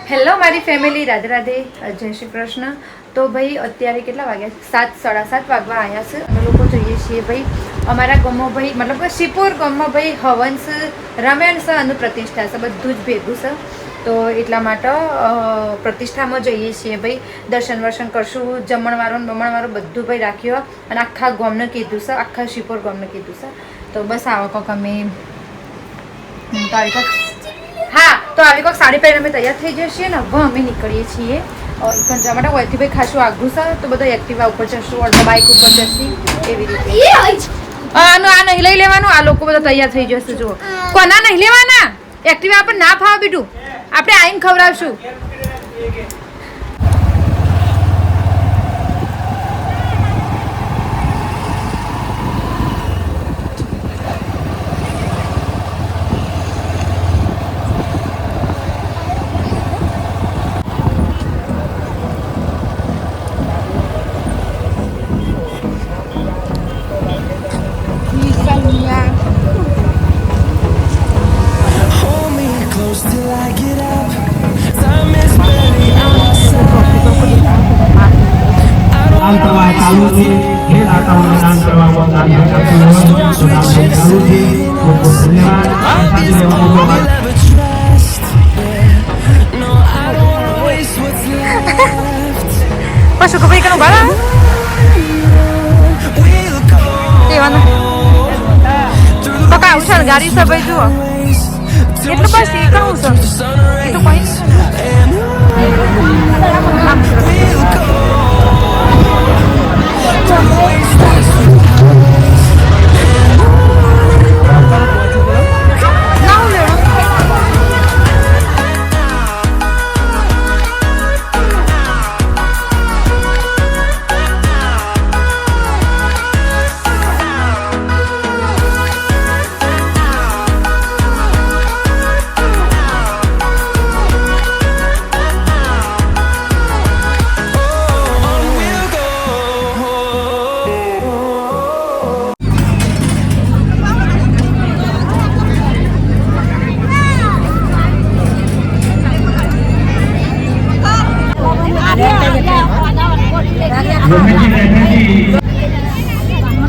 Hello મારી family, Radhe Radhe, જય શ્રી કૃષ્ણ. તો ભાઈ અત્યારે કેટલા વાગ્યા? 7, 7:30 વાગવા આવ્યા છે. અમે લોકો જઈએ છીએ ભાઈ અમારા ગામમાં, ભાઈ મતલબ કે શિપુર ગામમાં ભાઈ હવન છે, રમેણ છે અને પ્રતિષ્ઠા છે, બધું જ ભેગું છે. તો એટલા માટે પ્રતિષ્ઠામાં જઈએ છીએ ભાઈ. દર્શન વર્શન કરશું, જમણવારો ને બમણવારો બધું ભાઈ રાખ્યો અને આખા ગામને કીધું છે, આખા શિપુર ગામને કીધું છે. તો બસ આવો કોક અમે તો આવી કોક તો આવી કોક સાડી પહેરીને અમે તૈયાર થઈ જઈએ ને. હવે અમે નીકળીએ છીએ જવા માટે. વયથી ભાઈ ખાસું આઘું છે તો બધા એક્ટિવા ઉપર જશું, અડધા બાઇક ઉપર જશી, એવી રીતે. આનું આ નહીં લઈ લેવાનું. આ લોકો બધા તૈયાર થઈ જશે. જુઓ, કોના નહીં લેવાના? એક્ટિવા પર ના ફાવે બીટું, આપણે આવીને ખવડાવશું. Pasok ka ba yung kanong bala? Diwan na. Baka usah gari sabay dua. Ito ba si ikaw usah? Ito pa yun.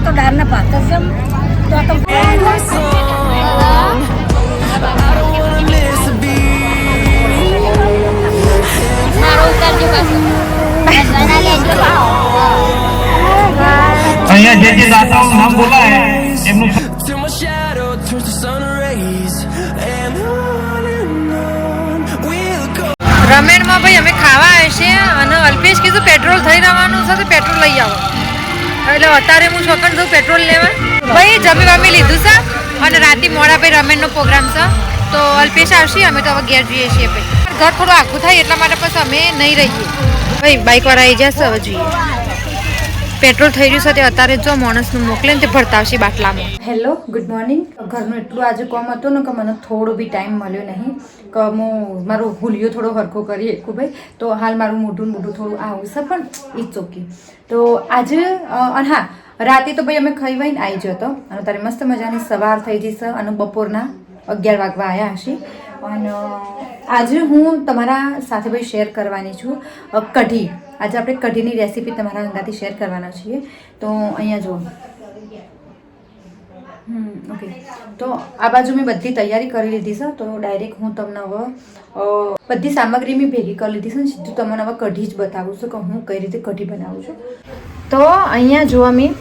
તો ડારના પાતા છે તો તો મારો ઉતારજો પાછો બના લેજો અહીંયા જે દાતાઓ નામ બોલાય એમનું રમેણમાં ભાઈ અમે ખાવા આવ્યા છે અને અલ્પેશ કીધું પેટ્રોલ થઈ રહેવાનું છે તો પેટ્રોલ લઈ આવો. એટલે અત્યારે હું છોકન જઉં પેટ્રોલ લેવા. ભાઈ જમી વામી લીધું છે અને રાતે મોડા ભાઈ રમેણનો પ્રોગ્રામ છે તો અલ્પેશ આવશે. અમે તો હવે ઘેર જઈએ છીએ ભાઈ. ઘર થોડું આખું થાય એટલા માટે પછી અમે નહીં રહીએ ભાઈ. બાઇકવાળા આવી જશે, હવે જોઈએ. પેટ્રોલ થઈ રહ્યું છે તે અત્યારે જો માણસનું મોકલે ને તે ભરતા આવશે બાટલામાં. Hello, good morning. ઘરનું એટલું આજે કામ હતું ને કે મને થોડો બી ટાઈમ મળ્યો નહીં કે હું મારો હુલિયો થોડો હરખો કરી શકું ભાઈ. તો હાલ મારું મોઢું થોડું આવું છે પણ ઇટ્સ ઓકે. તો આજે અને હા, રાતે તો ભાઈ અમે ખાઈ વાઈને આવી ગયો હતો અને તારે મસ્ત મજાની સવાર થઈ જશે અને બપોરના 11 વાગવા આવ્યા હશે. અને આજે હું તમારા સાથે ભાઈ શેર કરવાની છું કઢી. આજે આપણે કઢીની રેસીપી તમારા અંગાથી શેર કરવાના છીએ. તો અહીંયા જુઓ. ઓકે, તો આ બાજુ મેં બધી તૈયારી કરી લીધી છે. તો ડાયરેક્ટ હું તમને હવે બધી સામગ્રી મેં ભેગી કરી લીધી છે ને સીધું તમને હવે કઢી જ બતાવું છું કે હું કઈ રીતે કઢી બનાવું છું. તો અહીંયા જોવા મેં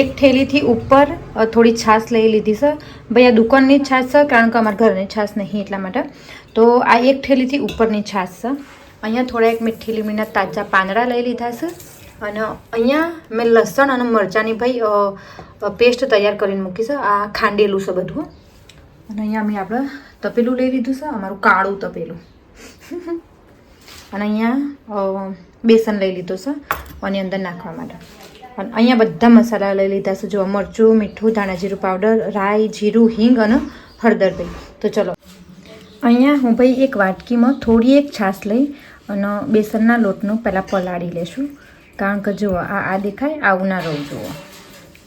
એક થેલીથી ઉપર થોડી છાશ લઈ લીધી છે ભાઈ. આ દુકાનની જ છાશ છે કારણ કે અમારા ઘરની છાશ નહીં એટલા માટે. તો આ એક થેલીથી ઉપરની છાશ છે. અહીંયા થોડા એક મીઠી લીમડીના તાજા પાંદડા લઈ લીધા છે અને અહીંયા મેં લસણ અને મરચાંની ભાઈ પેસ્ટ તૈયાર કરીને મૂકી છે. આ ખાંડેલું છે બધું. અને અહીંયા મેં આપણે તપેલું લઈ લીધું છે, અમારું કાળું તપેલું. અને અહીંયા બેસન લઈ લીધું છે આની અંદર નાખવા માટે. અને અહીંયા બધા મસાલા લઈ લીધા છે. જો મરચું, મીઠું, ધાણા જીરું પાવડર, રાઈ, જીરું, હિંગ અને હળદર ભાઈ. તો ચલો, અહીંયા હું ભાઈ એક વાટકીમાં થોડી એક છાશ લઈ અને બેસનના લોટનું પહેલાં પલાળી લેશું. કારણ કે જુઓ આ દેખાય આવું ના રહું જુઓ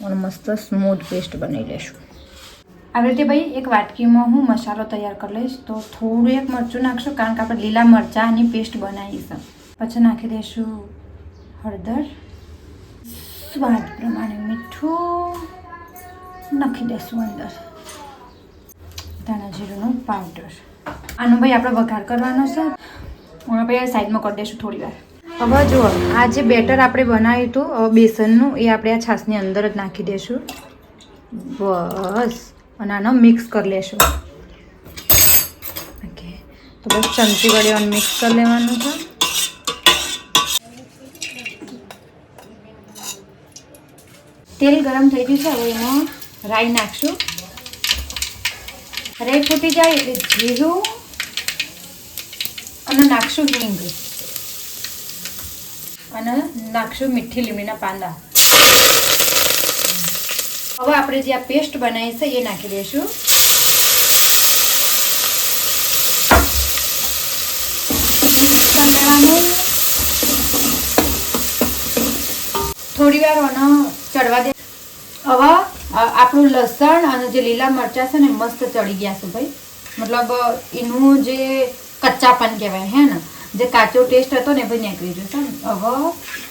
અને મસ્ત સ્મૂથ પેસ્ટ બનાવી લેશું. આવી રીતે ભાઈ એક વાટકીમાં હું મસાલો તૈયાર કરી લઈશ. તો થોડું એક મરચું નાખશું કારણ કે આપણે લીલા મરચાંની પેસ્ટ બનાવીશું. પછી નાખી દઈશું હળદર, સ્વાદ પ્રમાણે મીઠું નાખી દઈશું અંદર, ધાણા જીરુંનો પાવડર. આનો ભાઈ આપણે વઘાર કરવાનો છે. હું ભાઈ સાઈડમાં કરી દઈશું થોડી વાર. હવે જુઓ આ જે બેટર આપણે બનાવ્યું હતું બેસનનું એ આપણે આ છાશની અંદર જ નાખી દઈશું. બસ અને આનો મિક્સ કરી લેશું. ઓકે તો બસ ચમચી વડે મિક્સ કરી લેવાનું છે. તેલ ગરમ થઈ ગયું છે. હવે એમાં રાઈ નાખશું. રાઈ ફૂટી જાય એટલે જીરું અને નાખશું હિંગ અને નાખશું મીઠી લીમડીના પાંદા. હવે આપણે જે આ પેસ્ટ બનાવી છે એ નાખી દઈશું. થોડી વાર આનો ચડવા દે. હવે આપણું લસણ અને જે લીલા મરચાં છે ને મસ્ત ચડી ગયા છે ભાઈ. મતલબ એનું જે કચ્ચાપન કહેવાય હે ને, જે કાચો ટેસ્ટ હતો ને ભાઈ નીકળી જશે. હવે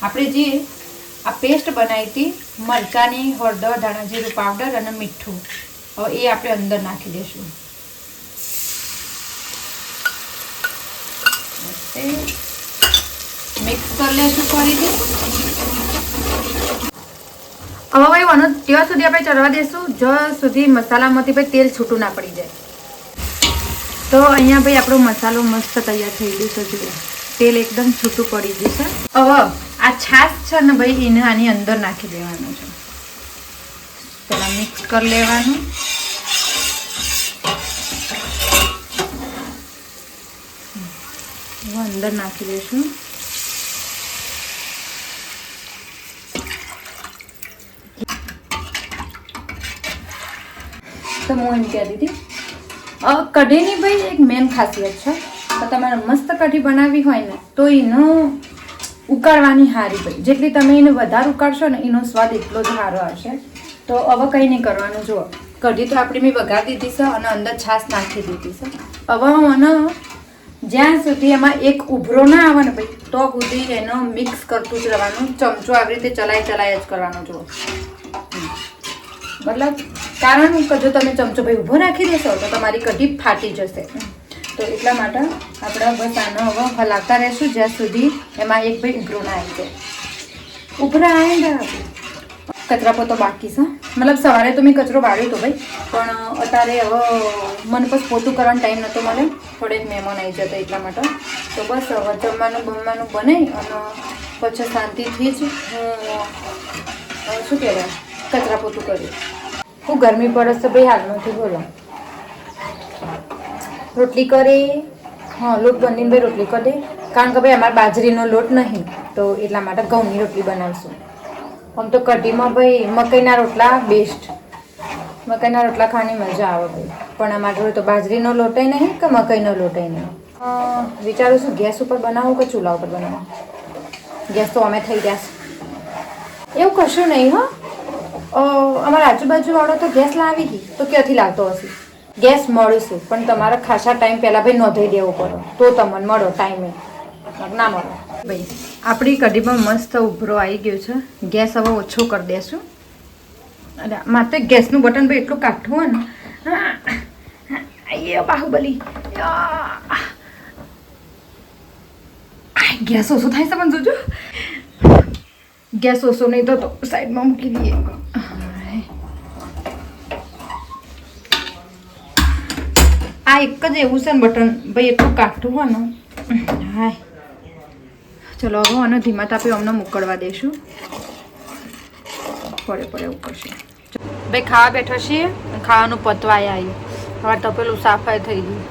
આપણે જે આ પેસ્ટ બનાવી હતી મરચાંની, હળદર, ધાણા જીરું પાવડર અને મીઠું, હવે એ આપણે અંદર નાખી દઈશું. મિક્સ કરી લઈશું ફરીથી. હવે ભાઈ આનો ત્યાં સુધી આપણે ચડવા દઈશું જ્યાં સુધી મસાલામાંથી ભાઈ તેલ છૂટું ના પડી જાય. તો અહીંયા ભાઈ આપણો મસાલો મસ્ત તૈયાર થઈ ગયો છે. જુઓ તેલ એકદમ છૂટું પડી ગયું છે. હવે આ છાશ છે ને ભાઈ એને આની અંદર નાખી દેવાનું છે. પહેલાં મિક્સ કરી લેવાનું. અંદર નાખી દઈશું. તો હું એમ કહેતી હતી કઢીની ભાઈ એક મેન ખાસિયત છે. તો તમારે મસ્ત કઢી બનાવવી હોય ને તો એનો ઉકાળવાની હારી ભાઈ. જેટલી તમે એને વધારે ઉકાળશો ને એનો સ્વાદ એટલો જ સારો આવશે. તો હવે કંઈ નહીં કરવાનું. જુઓ કઢી તો આપણી મેં વઘાર દીધી છે અને અંદર છાશ નાખી દીધી છે. હવે મને જ્યાં સુધી એમાં એક ઉભરો ના આવે ને ભાઈ તો સુધી એનો મિક્સ કરતું જ રહેવાનું. ચમચો આવી રીતે ચલાય જ કરવાનો. જુઓ મતલબ કારણ કે જો તમે ચમચો ભાઈ ઊભો રાખી દેશો તો તમારી કઢી ફાટી જશે. તો એટલા માટે આપણે બસ આનો હવે હલાવતા રહીશું જ્યાં સુધી એમાં એક ભાઈ ઉભરો ના આવી જાય. ઉભરા આવે ને કચરા પોતો બાકી છે. મતલબ સવારે તો મેં કચરો વાળ્યો હતો ભાઈ, પણ અત્યારે હવે મને બસ પોતું કરવાનો ટાઈમ નહોતો મળે. થોડેક મહેમાન આવી જતા એટલા માટે. તો બસ હવે જમવાનું બનાવી અને પછી શાંતિથી જ હું શું કહેવાય કચરા પોતું કર્યું. હું ગરમી પડે છે ભાઈ હાલમાંથી. બોલો રોટલી કરી. હા લોટ બનીને ભાઈ રોટલી કરી દે. કારણ કે ભાઈ અમારે બાજરીનો લોટ નહીં તો એટલા માટે ઘઉંની રોટલી બનાવીશું. આમ તો કઢીમાં ભાઈ મકાઈના રોટલા બેસ્ટ. મકાઈના રોટલા ખાવાની મજા આવે ભાઈ. પણ અમારા જોડે તો બાજરીનો લોટ નહીં કે મકાઈનો લોટ નહીં. વિચારું છું ગેસ ઉપર બનાવું કે ચૂલા ઉપર બનાવું. ગેસ તો અમે થઈ ગયા છે. એવું કશું નહીં હો. અમારા આજુબાજુવાળો તો ગેસ લાવી ગઈ તો ક્યાંથી લાવતો હશે. ગેસ મળીશું પણ તમારે ખાસા ટાઈમ પહેલાં ભાઈ નોંધાઈ દેવો પડે તો તમને મળો ટાઈમે ના મળો ભાઈ. આપણી કઢીમાં મસ્ત ઉભરો આવી ગયો છે. ગેસ હવે ઓછો કરી દેશું. અરે માત્ર ગેસનું બટન ભાઈ એટલું કાઢવું હોય ને બાહુબલી ગેસ ઓછો થાય છે પણ જોજો. ગેસ ઓછો નહીં તો સાઈડમાં મૂકી દઈએ. આ એક જ એવું છે ને બટન ભાઈ એટલું કાઢવું હોય ને. હાય ચલો હવે આનો ધીમા તાપે અમને મોકલવા દઈશું. પડે એવું કરશે ભાઈ. ખાવા બેઠો છીએ. ખાવાનું પતવાય આવ્યું. હવે તપેલું સાફાઈ થઈ ગયું.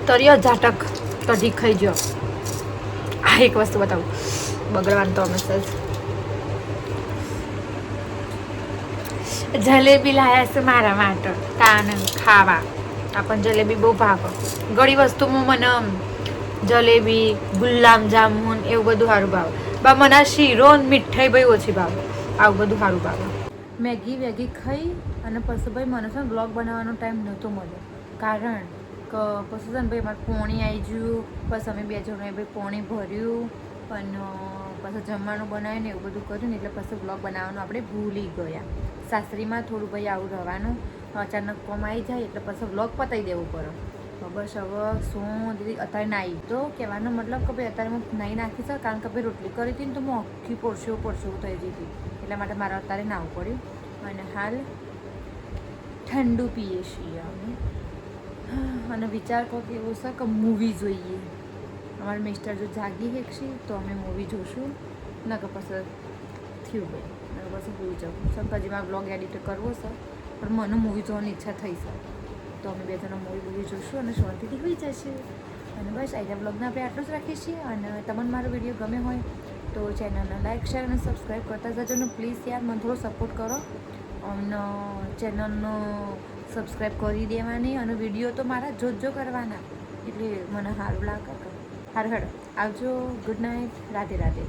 તરિયો ઝાટક કઢી ખાઈ જો. આ એક વસ્તુ બતાવું બગડવાનું તો અમે સર જલેબી લાયા છે મારા માટે કાન ખાવા. આપણને જલેબી બહુ ભાવે. ઘણી વસ્તુમાં મને જલેબી, ગુલાબ જામુન એવું બધું સારું ભાવે. બા મને આ શીરો અને મીઠાઈ ભાઈ ઓછી ભાવે, આવું બધું સારું ભાવે. મેગી વેગી ખાઈ અને પછી ભાઈ મને છે ને બ્લોગ બનાવવાનો ટાઈમ નહોતો મળ્યો, કારણ કે પછી છે ને ભાઈ મારે પોણી આવી ગયું, પછી અમે 2 જણાએ ભાઈ પોણી ભર્યું અને પછી જમવાનું બનાવીને એવું બધું કર્યું ને એટલે પછી બ્લોગ બનાવવાનું આપણે ભૂલી ગયા. સાસરીમાં થોડું ભાઈ આવું રહેવાનું, અચાનક કોમ આવી જાય એટલે પછી બ્લોગ પતાવી દેવું પડે. તો બસ હવે શું દીદી અત્યારે નાહી, તો કહેવાનો મતલબ કે ભાઈ અત્યારે હું નાહી નાખી છે, કારણ કે ભાઈ રોટલી કરી હતી ને તો હું આખી પોરસું થઈ ગઈ હતી, એટલા માટે મારે અત્યારે નાહવું પડ્યું. અને હાલ ઠંડુ પીએ છીએ અમે, અને વિચાર કહો કે એવું છે કે મૂવી જોઈએ. અમારા મિસ્ટર જો જાગી હેકશી તો અમે મૂવી જોઈશું, ન કે પછી થયું ભાઈ, ન પછી ભૂલી જાઉં. શંકરજીમાં બ્લોગ એડિટ કરવો છે, પણ મને મૂવી જોવાની ઈચ્છા થઈ છે, તો અમે 2 જણા મૂવી જોઈશું અને શાંતિથી હોઈ જશે. અને બસ આજના બ્લોગને આપણે આટલું જ રાખીએ છીએ. અને તમને મારો વિડીયો ગમે હોય તો ચેનલને લાઈક શેર અને સબસ્ક્રાઈબ કરતા જજો ને પ્લીઝ યાર મને થોડો સપોર્ટ કરો. અમને ચેનલનો સબસ્ક્રાઈબ કરી દેવાની અને વિડીયો તો મારા જોજો કરવાના, એટલે મને સારું લાગે. હારું હેડો આવજો, ગુડ નાઇટ, રાધે રાધે.